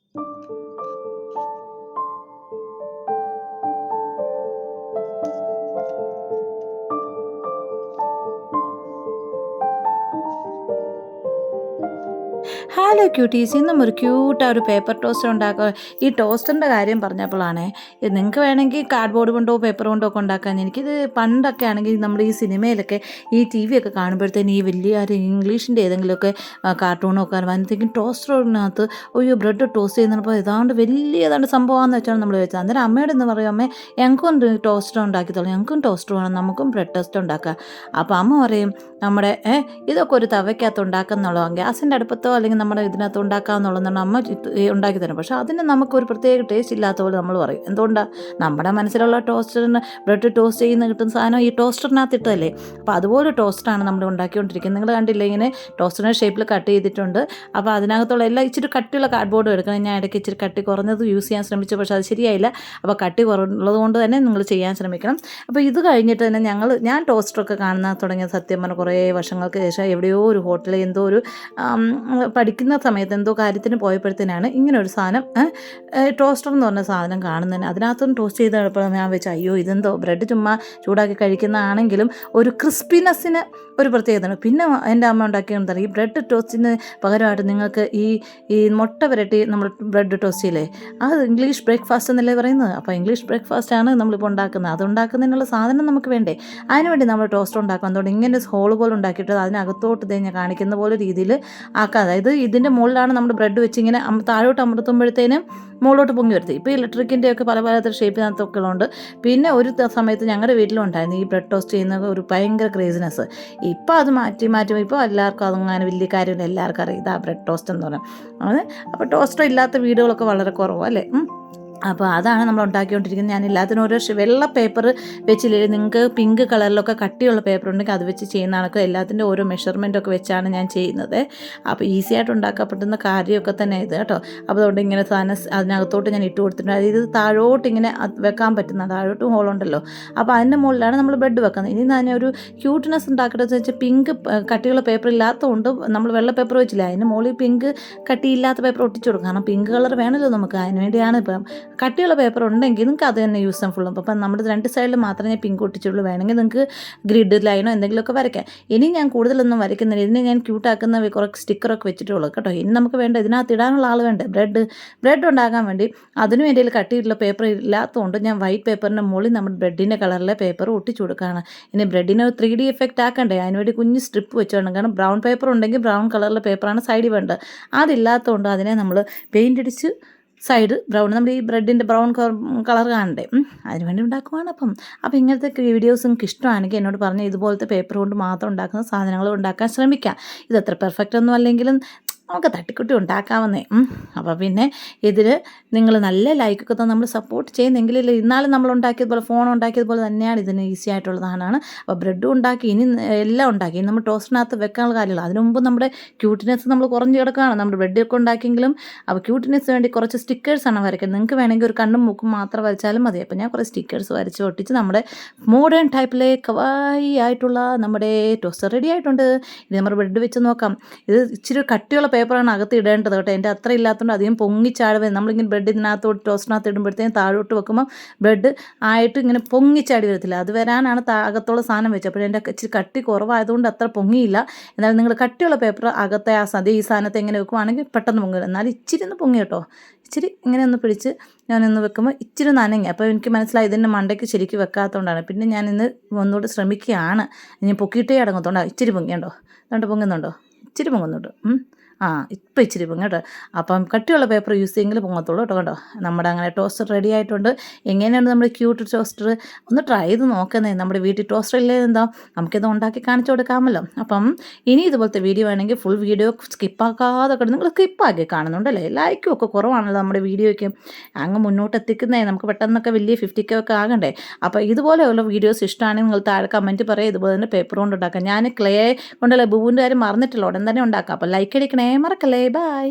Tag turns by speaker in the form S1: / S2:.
S1: Hello quotes, ഇന്നും ഒരു ക്യൂട്ടായ paper toaster ഉണ്ടാക്കുക. ഈ ടോസ്റ്ററിൻ്റെ കാര്യം പറഞ്ഞപ്പോഴാണേ, ഇത് നിങ്ങൾക്ക് വേണമെങ്കിൽ കാർഡ്ബോർഡ് കൊണ്ടോ പേപ്പർ കൊണ്ടോ ഒക്കെ ഉണ്ടാക്കാൻ. എനിക്കിത് പണ്ടൊക്കെ ആണെങ്കിൽ നമ്മൾ ഈ സിനിമയിലൊക്കെ ഈ ടി വി ഒക്കെ കാണുമ്പോഴത്തേന് ഈ വലിയ ഇംഗ്ലീഷിൻ്റെ ഏതെങ്കിലുമൊക്കെ കാർട്ടൂണോ ഒക്കെ വരുമ്പോഴത്തേക്കും ടോസ്റ്ററിനകത്ത് ബ്രെഡ് ടോസ്റ്റ് ചെയ്യുന്നപ്പോൾ ഏതാണ്ട് സംഭവമാണെന്ന് വെച്ചാൽ നമ്മൾ വെച്ചത്. അന്നേരം അമ്മയോട് എന്ന് പറയും, അമ്മേ ഞങ്ങൾക്കും ടോസ്റ്റർ ഉണ്ടാക്കി തരും, ഞങ്ങൾക്കും ടോസ്റ്റർ വേണം, നമുക്കും ബ്രെഡ് ടോസ്റ്റ് ഉണ്ടാക്കാം. അപ്പോൾ അമ്മ പറയും, നമ്മുടെ ഇതൊക്കെ ഒരു തവയ്ക്കകത്ത് ഉണ്ടാക്കുന്നുള്ളൂ, ഗ്യാസിൻ്റെ അടുപ്പത്തോ അല്ലെങ്കിൽ നമ്മുടെ ഇതിനകത്ത് ഉണ്ടാക്കാമെന്നുള്ളതാണ് അമ്മ ഉണ്ടാക്കി തരും. പക്ഷേ അതിന് നമുക്കൊരു പ്രത്യേക ടേസ്റ്റ് ഇല്ലാത്ത പോലെ നമ്മൾ പറയും. എന്തുകൊണ്ടാണ്? നമ്മുടെ മനസ്സിലുള്ള ടോസ്റ്ററിന് ബ്രെഡ് ടോസ്റ്റ് ചെയ്യുന്ന കിട്ടുന്ന സാധനം ഈ ടോസ്റ്ററിനകത്ത് ഇട്ടതല്ലേ. അപ്പോൾ അതുപോലെ ടോസ്റ്ററാണ് നമ്മൾ ഉണ്ടാക്കിക്കൊണ്ടിരിക്കുന്നത്. നിങ്ങൾ കണ്ടില്ല, ഇങ്ങനെ ടോസ്റ്ററിൻ്റെ ഷേപ്പിൽ കട്ട് ചെയ്തിട്ടുണ്ട്. അപ്പോൾ അതിനകത്തുള്ള എല്ലാം ഇച്ചിരി കട്ടിയുള്ള കാർഡ്ബോർഡ് എടുക്കണം. ഞാൻ ഇടയ്ക്ക് ഇച്ചിരി കട്ടി കുറഞ്ഞത് യൂസ് ചെയ്യാൻ ശ്രമിച്ചു, പക്ഷേ അത് ശരിയായില്ല. അപ്പോൾ കട്ടി കുറവുള്ളത് കൊണ്ട് തന്നെ നിങ്ങൾ ചെയ്യാൻ ശ്രമിക്കണം. അപ്പോൾ ഇത് കഴിഞ്ഞിട്ട് തന്നെ ഞാൻ ടോസ്റ്ററൊക്കെ കാണുന്ന തുടങ്ങിയ സത്യം പറഞ്ഞാൽ കുറേ വർഷങ്ങൾക്ക് ശേഷം എവിടെയോ ഒരു ഹോട്ടലിൽ എന്തോ ഒരു പഠിക്കുന്ന സമയത്ത് എന്തോ കാര്യത്തിന് പോയപ്പോഴത്തേനാണ് ഇങ്ങനെ ഒരു സാധനം, ടോസ്റ്റർ എന്ന് പറഞ്ഞ സാധനം കാണുന്നതിന്. അതിനകത്തൊന്നും ടോസ്റ്റ് ചെയ്തപ്പോൾ ഞാൻ വെച്ചാൽ, അയ്യോ ഇതെന്തോ ബ്രെഡ് ചുമ്മാ ചൂടാക്കി കഴിക്കുന്നതാണെങ്കിലും ഒരു ക്രിസ്പിനെസ്സിന് ഒരു പ്രത്യേകതയാണ്. പിന്നെ എൻ്റെ അമ്മ ഉണ്ടാക്കിയെന്ന് ഈ ബ്രെഡ് ടോസ്റ്റിന് പകരമായിട്ട് നിങ്ങൾക്ക് ഈ മുട്ട പുരട്ടി നമ്മൾ ബ്രെഡ് ടോസ്റ്റ് ചെയ്യില്ലേ, അത് ഇംഗ്ലീഷ് ബ്രേക്ക്ഫാസ്റ്റ് എന്നല്ലേ പറയുന്നത്. അപ്പോൾ ഇംഗ്ലീഷ് ബ്രേക്ക്ഫാസ്റ്റാണ് നമ്മളിപ്പോൾ ഉണ്ടാക്കുന്നത്. അതുണ്ടാക്കുന്നതിനുള്ള സാധനം നമുക്ക് വേണ്ടേ, അതിനുവേണ്ടി നമ്മൾ ടോസ്റ്റർ ഉണ്ടാക്കും. അതുകൊണ്ട് ഇങ്ങനെ ഹോൾ പോലെ ഉണ്ടാക്കിയിട്ട് അതിനകത്തോട്ട് ഞാൻ കാണിക്കുന്ന പോലെ രീതിയിൽ ആക്കുക. അതായത് ഇതിൻ്റെ മുകളിലാണ് നമ്മൾ ബ്രെഡ് വെച്ച് ഇങ്ങനെ താഴോട്ട് അമർത്തുമ്പോഴത്തേനും മുകളിലോട്ട് പൊങ്ങി വരുത്തി. ഇപ്പോൾ ഇലക്ട്രിക്കിൻ്റെയൊക്കെ പല ഷേപ്പിനകത്തൊക്കെ ഉള്ളതുകൊണ്ട്. പിന്നെ ഒരു സമയത്ത് ഞങ്ങളുടെ വീട്ടിലും ഉണ്ടായിരുന്നു ഈ ബ്രെഡ് ടോസ്റ്റ് ചെയ്യുന്ന ഒരു ഭയങ്കര ക്രേസിനെസ്. ഇപ്പോൾ അത് മാറ്റി ഇപ്പോൾ എല്ലാവർക്കും അതങ്ങനെ വലിയ കാര്യമില്ല, എല്ലാവർക്കും അറിയാം ഇതാ ബ്രെഡ് ടോസ്റ്റ് എന്ന് പറഞ്ഞാൽ. അപ്പോൾ ടോസ്റ്റർ ഇല്ലാത്ത വീടുകളൊക്കെ വളരെ കുറവല്ലേ. അപ്പോൾ അതാണ് നമ്മൾ ഉണ്ടാക്കിക്കൊണ്ടിരിക്കുന്നത്. ഞാൻ എല്ലാത്തിനും ഓരോ വെള്ള പേപ്പർ വെച്ചില്ലേ, നിങ്ങൾക്ക് പിങ്ക് കളറിലൊക്കെ കട്ടിയുള്ള പേപ്പർ ഉണ്ടെങ്കിൽ അത് വെച്ച് ചെയ്യുന്നതാണൊക്കെ. എല്ലാത്തിൻ്റെ ഓരോ മെഷർമെൻറ്റൊക്കെ വെച്ചാണ് ഞാൻ ചെയ്യുന്നത്. അപ്പോൾ ഈസി ആയിട്ട് ഉണ്ടാക്കപ്പെടുന്ന കാര്യമൊക്കെ തന്നെ ഇത് കേട്ടോ. അപ്പോൾ അതുകൊണ്ട് ഇങ്ങനെ സാധനം അതിനകത്തോട്ട് ഞാൻ ഇട്ട് കൊടുത്തിട്ടുണ്ട്. അതായത് താഴോട്ട് ഇങ്ങനെ വെക്കാൻ പറ്റുന്ന, താഴോട്ടും ഹോളുണ്ടല്ലോ. അപ്പോൾ അതിൻ്റെ മുകളിലാണ് നമ്മൾ ബ്രെഡ് വെക്കുന്നത്. ഇനി തന്നെ ഒരു ക്യൂട്ട്നെസ് ഉണ്ടാക്കട്ടെന്ന് വെച്ചാൽ പിങ്ക് കട്ടിയുള്ള പേപ്പർ ഇല്ലാത്തതുകൊണ്ട് നമ്മൾ വെള്ള പേപ്പർ വെച്ചില്ല, അതിന് മുകളിൽ പിങ്ക് കട്ടിയില്ലാത്ത പേപ്പർ ഒട്ടിച്ചു കൊടുക്കും. കാരണം പിങ്ക് കളർ വേണമല്ലോ നമുക്ക്, അതിന് വേണ്ടിയാണ്. ഇപ്പം കട്ടിയുള്ള പേപ്പർ ഉണ്ടെങ്കിൽ നിങ്ങൾക്ക് അത് തന്നെ യൂസ് ചെയ്യാൻ ഫുള്ളും. അപ്പം നമ്മുടെ 2 സൈഡിൽ മാത്രമേ ഞാൻ പിങ്ക് ഒട്ടിച്ചുള്ളൂ. വേണമെങ്കിൽ നിങ്ങൾക്ക് ഗ്രിഡ് ലൈനോ എന്തെങ്കിലുമൊക്കെ വരയ്ക്കാം. ഇനി ഞാൻ കൂടുതലൊന്നും വരയ്ക്കുന്നില്ല. ഇതിന് ഞാൻ ക്യൂട്ടാക്കുന്ന കുറച്ച് സ്റ്റിക്കറൊക്കെ വെച്ചിട്ടുള്ളൂ കേട്ടോ. ഇനി നമുക്ക് വേണ്ട ഇതിനകത്ത് ഇടാനുള്ള ആൾ വേണ്ടേ, ബ്രെഡ് ഉണ്ടാക്കാൻ വേണ്ടി. അതിനും എൻ്റെ കയ്യിൽ കട്ടിയിട്ടുള്ള പേപ്പർ ഇല്ലാത്തതുകൊണ്ട് ഞാൻ വൈറ്റ് പേപ്പറിൻ്റെ മുകളിൽ നമ്മുടെ ബ്രെഡിൻ്റെ കളറിലെ പേപ്പർ ഒട്ടിച്ചു കൊടുക്കുകയാണ്. ഇനി ബ്രെഡിനെ ഒരു 3D എഫക്റ്റ് ആക്കണ്ടേ, അതിനുവേണ്ടി കുഞ്ഞ് സ്ട്രിപ്പ് വെച്ചോണം. കാരണം ബ്രൗൺ പേപ്പർ ഉണ്ടെങ്കിൽ ബ്രൗൺ കളറിലെ പേപ്പറാണ് സൈഡിൽ വേണ്ടത്. അതില്ലാത്തതുകൊണ്ട് അതിനെ നമ്മൾ പെയിൻ്റ് അടിച്ച് സൈഡ് ബ്രൗൺ, നമ്മൾ ഈ ബ്രെഡിൻ്റെ ബ്രൗൺ കളർ കാണണ്ടേ, അതിനുവേണ്ടി ഉണ്ടാക്കുവാണ്. അപ്പോൾ ഇങ്ങനത്തെ വീഡിയോസ് നിങ്ങൾക്ക് ഇഷ്ടമാണെങ്കിൽ എന്നോട് പറഞ്ഞ് ഇതുപോലത്തെ പേപ്പർ കൊണ്ട് മാത്രം ഉണ്ടാക്കുന്ന സാധനങ്ങൾ ഉണ്ടാക്കാൻ ശ്രമിക്കാം. ഇതത്ര പെർഫെക്റ്റ് ഒന്നും അല്ലെങ്കിലും നമുക്ക് തട്ടിക്കുട്ടി ഉണ്ടാക്കാവുന്നേ. അപ്പോൾ പിന്നെ ഇതിൽ നിങ്ങൾ നല്ല ലൈക്കൊക്കെ തന്നെ നമ്മൾ സപ്പോർട്ട് ചെയ്യുന്നെങ്കിലല്ലേ. ഇന്നാലും നമ്മൾ ഉണ്ടാക്കിയതുപോലെ ഫോൺ ഉണ്ടാക്കിയതുപോലെ തന്നെയാണ് ഇതിന് ഈസി ആയിട്ടുള്ളതാണ്. അപ്പോൾ ബ്രെഡും ഉണ്ടാക്കി, ഇനി എല്ലാം ഉണ്ടാക്കി, ഇനി നമ്മൾ ടോസ്റ്റിനകത്ത് വെക്കാനുള്ള കാര്യമില്ല. അതിനു മുമ്പ് നമ്മുടെ ക്യൂട്ട്നെസ് നമ്മൾ കുറഞ്ഞ് കിടക്കുകയാണ്. നമ്മുടെ ബ്രെഡൊക്കെ ഉണ്ടാക്കിയെങ്കിലും അപ്പോൾ ക്യൂട്ട്നെസ് വേണ്ടി കുറച്ച് സ്റ്റിക്കേഴ്സാണ് വരയ്ക്കുന്നത്. നിങ്ങൾക്ക് വേണമെങ്കിൽ ഒരു കണ്ണും മൂക്കും മാത്രം വരച്ചാലും മതി. അപ്പോൾ ഞാൻ കുറേ സ്റ്റിക്കേഴ്സ് വരച്ച് ഒട്ടിച്ച് നമ്മുടെ മോഡേൺ ടൈപ്പിലെ കവായി ആയിട്ടുള്ള നമ്മുടെ ടോസ്റ്റർ റെഡി ആയിട്ടുണ്ട്. ഇനി നമ്മൾ ബ്രെഡ് വെച്ച് നോക്കാം. ഇത് ഇച്ചിരി കട്ടിയുള്ള പേപ്പറാണ് അകത്ത് ഇടേണ്ടത് കേട്ടോ. എൻ്റെ അത്ര ഇല്ലാത്തതുകൊണ്ട് അധികം പൊങ്ങിച്ചാടുവേ. നമ്മളിങ്ങനെ ബ്രെഡ് ഇതിനകത്തോട്ട് ടോസ്റ്റിനകത്ത് ഇടുമ്പോഴത്തേക്കും താഴോട്ട് വെക്കുമ്പോൾ ബ്രെഡ് ആയിട്ട് ഇങ്ങനെ പൊങ്ങിച്ചാടി വരത്തില്ല. അത് വരാനാണ് അകത്തുള്ള സാധനം വെച്ചത്. അപ്പോൾ എൻ്റെ ഇച്ചിരി കട്ടി കുറവായതുകൊണ്ട് അത്ര പൊങ്ങിയില്ല. എന്നാൽ നിങ്ങൾ കട്ടിയുള്ള പേപ്പർ അകത്തെ ഈ സാധനത്തെ എങ്ങനെ വെക്കുവാണെങ്കിൽ പെട്ടെന്ന് പൊങ്ങില്ല. എന്നാൽ ഇച്ചിരി ഒന്ന് പൊങ്ങി കേട്ടോ. ഇച്ചിരി ഇങ്ങനെ ഒന്ന് പിടിച്ച് ഞാനൊന്ന് വെക്കുമ്പോൾ ഇച്ചിരി നനങ്ങി. അപ്പോൾ എനിക്ക് മനസ്സിലായി ഇതിൻ്റെ മണ്ടയ്ക്ക് ശരിക്കും വെക്കാത്തതുകൊണ്ടാണ്. പിന്നെ ഞാനിന്ന് ഒന്നുകൂടി ശ്രമിക്കുകയാണ്. ഇനി പൊക്കിയിട്ടേ അടങ്ങത്തോണ്ടാണ്. ഇച്ചിരി പൊങ്ങിയുണ്ടോ, അതുകൊണ്ട് പൊങ്ങുന്നുണ്ടോ, ഇച്ചിരി പൊങ്ങുന്നുണ്ട്. ഇപ്പം ഇച്ചിരി പൊങ്ങും കേട്ടോ. അപ്പം കട്ടിയുള്ള പേപ്പർ യൂസ് ചെയ്യെങ്കിൽ പൊങ്ങത്തുള്ളൂ കേട്ടോ. കേട്ടോ, നമ്മുടെ അങ്ങനെ ടോസ്റ്റർ റെഡി ആയിട്ടുണ്ട്. എങ്ങനെയാണ് നമ്മുടെ ക്യൂട്ട് ടോസ്റ്റർ ഒന്ന് ട്രൈ ചെയ്ത് നോക്കുന്നേ. നമ്മുടെ വീട്ടിൽ ടോസ്റ്റർ ഇല്ലേ, എന്താ നമുക്കിത് ഉണ്ടാക്കി കാണിച്ചു കൊടുക്കാമല്ലോ. അപ്പം ഇനി ഇതുപോലത്തെ വീഡിയോ വേണമെങ്കിൽ ഫുൾ വീഡിയോ സ്കിപ്പാക്കാതെ നിങ്ങൾ സ്കിപ്പാക്കി കാണുന്നുണ്ടല്ലേ. ലൈക്കും ഒക്കെ കുറവാണല്ലോ നമ്മുടെ വീഡിയോയ്ക്ക്. അങ്ങ് മുന്നോട്ട് എത്തിക്കുന്നേ, നമുക്ക് പെട്ടെന്നൊക്കെ വലിയ 50K ഒക്കെ ആകണ്ടേ. അപ്പോൾ ഇതുപോലെയുള്ള വീഡിയോസ് ഇഷ്ടമാണെങ്കിൽ നിങ്ങൾ താഴെ കമൻറ്റ് പറയുക. ഇതുപോലെ തന്നെ പേപ്പർ കൊണ്ട് ഉണ്ടാക്കാം. ഞാൻ ക്ലേ കൊണ്ടല്ലേ ബൂവിൻ്റെ കാര്യം മറന്നിട്ടില്ല, ഉടൻ തന്നെ ഉണ്ടാക്കാം. അപ്പോൾ ലൈക്ക് അടിക്കണേ മറക്കല്ലേ. ബൈ.